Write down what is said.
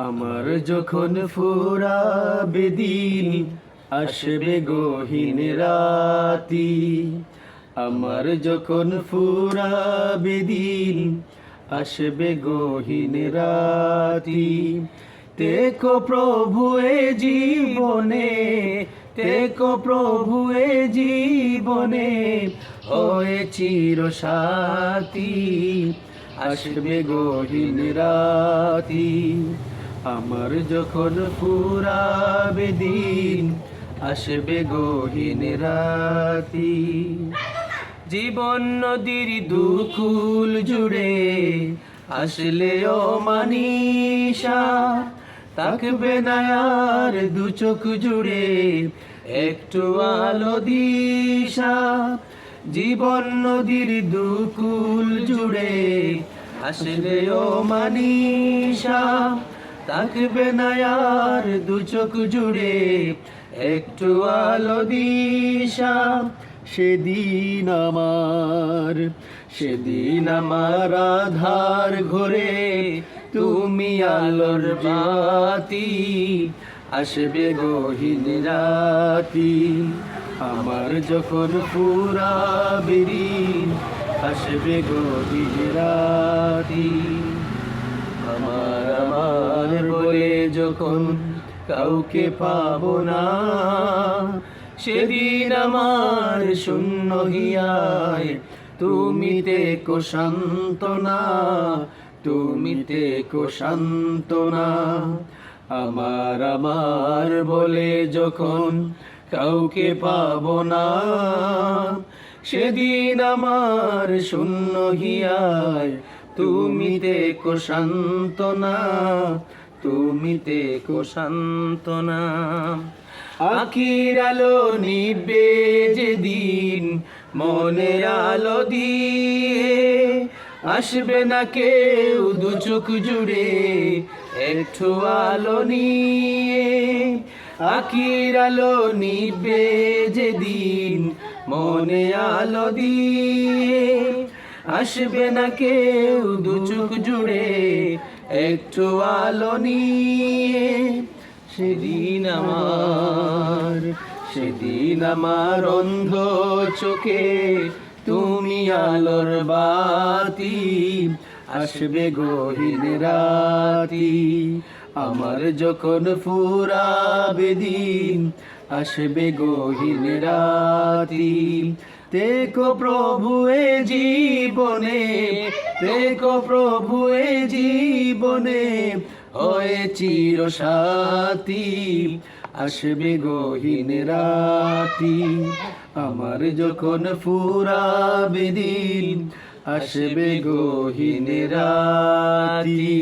আমার যখন ফুরাবে দিন, আসবে গহীন রাতি। আমার যখন ফুরাবে দিন, আসবে গহীন রাতি। তেকো প্রভু এ জীবনে, তেকো প্রভু এ জীবনে, হয়ে চির সাথী। আসবে গহীন রাতি। আমার যখন ফুরাবে দিন, আসবে গহীন রাতি। জীবন নদীর দুকুল জুড়ে আসলে অমানিসা, থাকবে না আর দু চোখ জুড়ে একটু আলো দিশা। জীবন নদীর দুকুল জুড়ে আসলে অমানিসা, থাকবে না আর দু চোখ জুড়ে একটু আলো দিশা। সেদিন আমার আধার ঘরে তুমি আলোর বাতি। আসবে গহীন রাতি। আমার যখন ফুরাবে দিন, আসবে গহীন রাতি। আমার বলে যখন কাউকে পাবো না, সেদিন আমার শূন্য হিয়ায় তুমি তেকো সান্ত্বনা, তুমি তেকো সান্ত্বনা। আমার বলে যখন কাউকে পাবো না, সেদিন আমার শূন্য হিয়ায় তুমি তেকো সান্ত্বনা, তুমি তেকো সান্ত্বনা। আখির আলো নিবে যেদিন মনের আলো দিয়ে, আসবে না কেউ দু চোখ জুড়ে একটু আলো নিয়ে। আখির আলো নিবে যেদিন মনে আলো দিয়ে, আসবে না কেউ দু চোখ জুড়ে একটু আলো নিয়ে। সেদিন আমার অন্ধ চোখে তুমি আলোর বাতি। আসবে গহীন রাতি। আমার যখন ফুরাবে দিন, আসবে গহীন রাতি। তেকো প্রভু এ জীবনে, তেকো প্রভু এ জীবনে, হয়ে চির সাথী। আসবে গহীন রাতি। আমার যখন ফুরাবে দিন, আসবে গহীন রাতি।